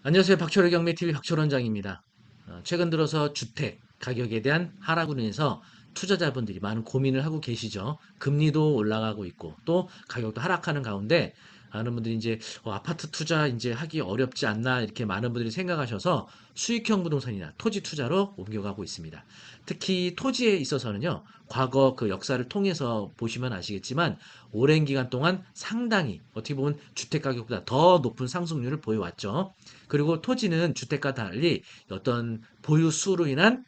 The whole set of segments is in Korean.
안녕하세요. 박철의 경매TV 박철원장입니다. 최근 들어서 주택 가격에 대한 하락으로 인해서 투자자분들이 많은 고민을 하고 계시죠. 금리도 올라가고 있고 또 가격도 하락하는 가운데 많은 분들이 이제 아파트 투자 이제 하기 어렵지 않나 이렇게 많은 분들이 생각하셔서 수익형 부동산이나 토지 투자로 옮겨가고 있습니다. 특히 토지에 있어서는요. 과거 그 역사를 통해서 보시면 아시겠지만 오랜 기간 동안 상당히 어떻게 보면 주택 가격보다 더 높은 상승률을 보여왔죠. 그리고 토지는 주택과 달리 어떤 보유 수로 인한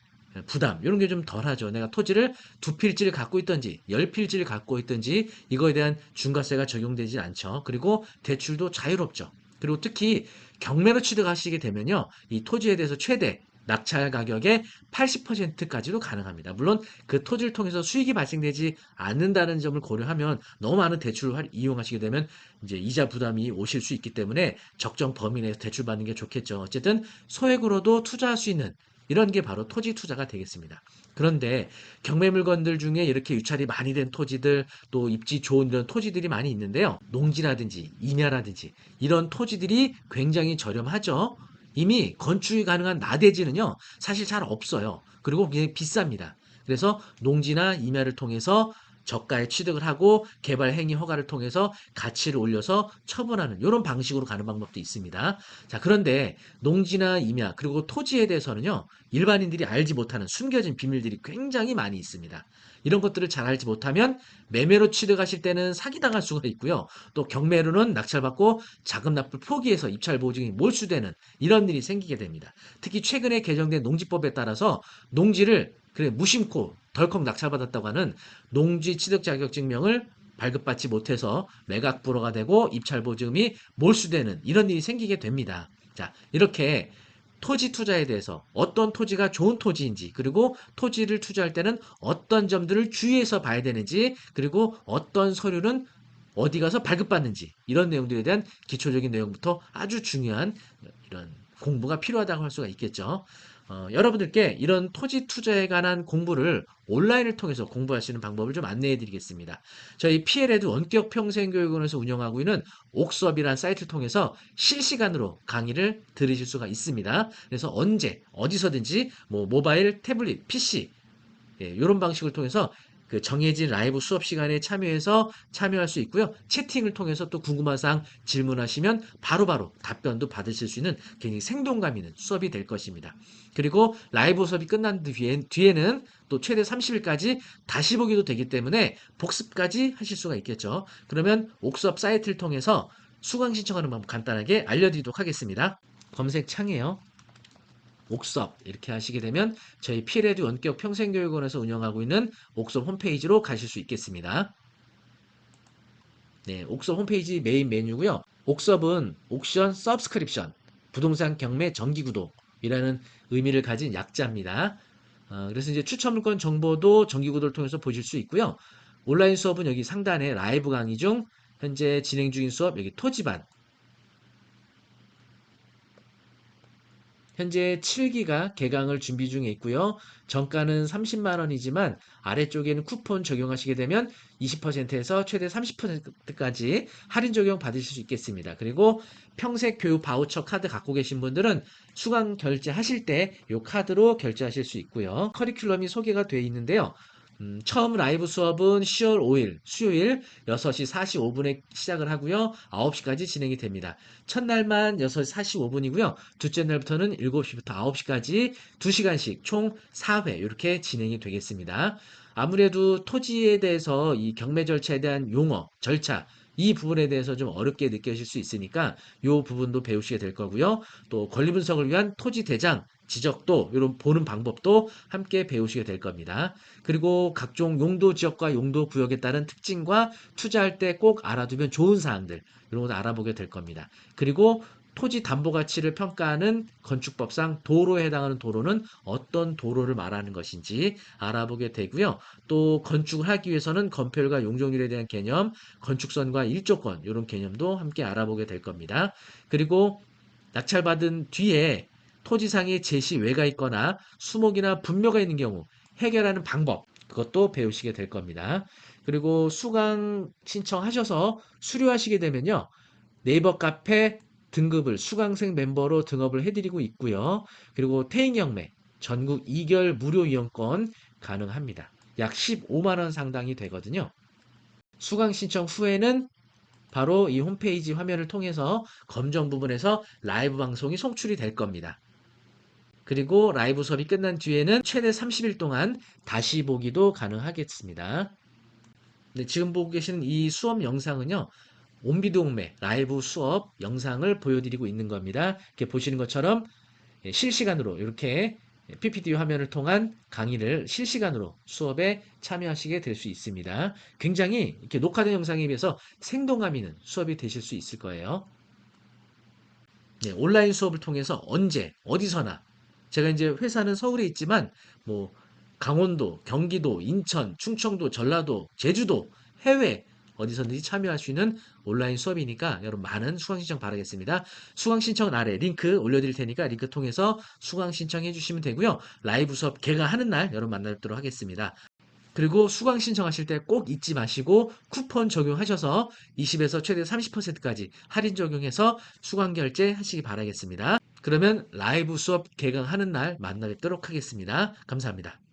부담 이런 게 좀 덜하죠. 내가 토지를 두 필지를 갖고 있든지 열 필지를 갖고 있든지 이거에 대한 중과세가 적용되지 않죠. 그리고 대출도 자유롭죠. 그리고 특히 경매로 취득하시게 되면요. 이 토지에 대해서 최대 낙찰 가격의 80%까지도 가능합니다. 물론 그 토지를 통해서 수익이 발생되지 않는다는 점을 고려하면 너무 많은 대출을 이용하시게 되면 이제 이자 부담이 오실 수 있기 때문에 적정 범위 내에서 대출받는 게 좋겠죠. 어쨌든 소액으로도 투자할 수 있는 이런 게 바로 토지 투자가 되겠습니다. 그런데 경매 물건들 중에 이렇게 유찰이 많이 된 토지들 또 입지 좋은 이런 토지들이 많이 있는데요. 농지라든지 임야라든지 이런 토지들이 굉장히 저렴하죠. 이미 건축이 가능한 나대지는요. 사실 잘 없어요. 그리고 굉장히 비쌉니다. 그래서 농지나 임야를 통해서 저가에 취득을 하고 개발 행위 허가를 통해서 가치를 올려서 처분하는 이런 방식으로 가는 방법도 있습니다. 자, 그런데 농지나 임야 그리고 토지에 대해서는요. 일반인들이 알지 못하는 숨겨진 비밀들이 굉장히 많이 있습니다. 이런 것들을 잘 알지 못하면 매매로 취득하실 때는 사기당할 수가 있고요. 또 경매로는 낙찰받고 자금 납부를 포기해서 입찰 보증이 몰수되는 이런 일이 생기게 됩니다. 특히 최근에 개정된 농지법에 따라서 농지를 그래 무심코 덜컥 낙찰받았다고 하는 농지 취득 자격 증명을 발급받지 못해서 매각 불허가 되고 입찰 보증이 몰수되는 이런 일이 생기게 됩니다. 자, 이렇게 토지 투자에 대해서 어떤 토지가 좋은 토지인지 그리고 토지를 투자할 때는 어떤 점들을 주의해서 봐야 되는지 그리고 어떤 서류는 어디 가서 발급받는지 이런 내용들에 대한 기초적인 내용부터 아주 중요한 이런 공부가 필요하다고 할 수가 있겠죠. 여러분들께 이런 토지 투자에 관한 공부를 온라인을 통해서 공부할 수 있는 방법을 좀 안내해 드리겠습니다. 저희 PL에도 원격 평생교육원에서 운영하고 있는 옥수업이라는 사이트를 통해서 실시간으로 강의를 들으실 수가 있습니다. 그래서 언제 어디서든지 뭐 모바일, 태블릿, PC 이런 방식을 통해서 그 정해진 라이브 수업 시간에 참여할 수 있고요. 채팅을 통해서 또 궁금한 사항 질문하시면 바로바로 답변도 받으실 수 있는 굉장히 생동감 있는 수업이 될 것입니다. 그리고 라이브 수업이 끝난 뒤에는 또 최대 30일까지 다시 보기도 되기 때문에 복습까지 하실 수가 있겠죠. 그러면 옥수업 사이트를 통해서 수강 신청하는 방법 간단하게 알려드리도록 하겠습니다. 검색창에요. 옥섭 이렇게 하시게 되면 저희 피레드 원격 평생교육원에서 운영하고 있는 옥섭 홈페이지로 가실 수 있겠습니다. 네, 옥섭 홈페이지 메인 메뉴고요. 옥섭은 옥션 서브스크립션, 부동산 경매 정기구독이라는 의미를 가진 약자입니다. 그래서 이제 추천 물건 정보도 정기구독을 통해서 보실 수 있고요. 온라인 수업은 여기 상단에 라이브 강의 중 현재 진행 중인 수업 여기 토지반 현재 7기가 개강을 준비 중에 있고요. 정가는 30만 원이지만 아래쪽에는 쿠폰 적용하시게 되면 20%에서 최대 30%까지 할인 적용 받으실 수 있겠습니다. 그리고 평생 교육 바우처 카드 갖고 계신 분들은 수강 결제하실 때 이 카드로 결제하실 수 있고요. 커리큘럼이 소개가 되어 있는데요. 처음 라이브 수업은 10월 5일 수요일 6시 45분에 시작을 하고요. 9시까지 진행이 됩니다. 첫날만 6시 45분이고요. 둘째 날부터는 7시부터 9시까지 2시간씩 총 4회 이렇게 진행이 되겠습니다. 아무래도 토지에 대해서 이 경매 절차에 대한 용어, 절차 이 부분에 대해서 좀 어렵게 느껴질 수 있으니까 이 부분도 배우시게 될 거고요. 또 권리 분석을 위한 토지 대장 지적도 이런 보는 방법도 함께 배우시게 될 겁니다. 그리고 각종 용도 지역과 용도 구역에 따른 특징과 투자할 때 꼭 알아두면 좋은 사항들 이런 것도 알아보게 될 겁니다. 그리고 토지 담보 가치를 평가하는 건축법상 도로에 해당하는 도로는 어떤 도로를 말하는 것인지 알아보게 되고요. 또 건축을 하기 위해서는 건폐율과 용적률에 대한 개념, 건축선과 일조권 이런 개념도 함께 알아보게 될 겁니다. 그리고 낙찰받은 뒤에 토지상에 제시 외가 있거나 수목이나 분묘가 있는 경우 해결하는 방법 그것도 배우시게 될 겁니다. 그리고 수강 신청하셔서 수료하시게 되면요. 네이버 카페 등급을 수강생 멤버로 등업을 해드리고 있고요. 그리고 태행경매 전국 2개월 무료 이용권 가능합니다. 약 15만 원 상당이 되거든요. 수강 신청 후에는 바로 이 홈페이지 화면을 통해서 검정 부분에서 라이브 방송이 송출이 될 겁니다. 그리고 라이브 수업이 끝난 뒤에는 최대 30일 동안 다시 보기도 가능하겠습니다. 네, 지금 보고 계시는 이 수업 영상은요, 온비동매 라이브 수업 영상을 보여드리고 있는 겁니다. 이렇게 보시는 것처럼 실시간으로 이렇게 PPT 화면을 통한 강의를 실시간으로 수업에 참여하시게 될 수 있습니다. 굉장히 이렇게 녹화된 영상에 비해서 생동감 있는 수업이 되실 수 있을 거예요. 네, 온라인 수업을 통해서 언제, 어디서나 제가 이제 회사는 서울에 있지만 뭐 강원도, 경기도, 인천, 충청도, 전라도, 제주도, 해외 어디서든지 참여할 수 있는 온라인 수업이니까 여러분 많은 수강 신청 바라겠습니다. 수강 신청은 아래 링크 올려드릴 테니까 링크 통해서 수강 신청해 주시면 되고요. 라이브 수업 개강하는 날 여러분 만나뵙도록 하겠습니다. 그리고 수강 신청하실 때 꼭 잊지 마시고 쿠폰 적용하셔서 20에서 최대 30%까지 할인 적용해서 수강 결제 하시기 바라겠습니다. 그러면 라이브 수업 개강하는 날 만나 뵙도록 하겠습니다. 감사합니다.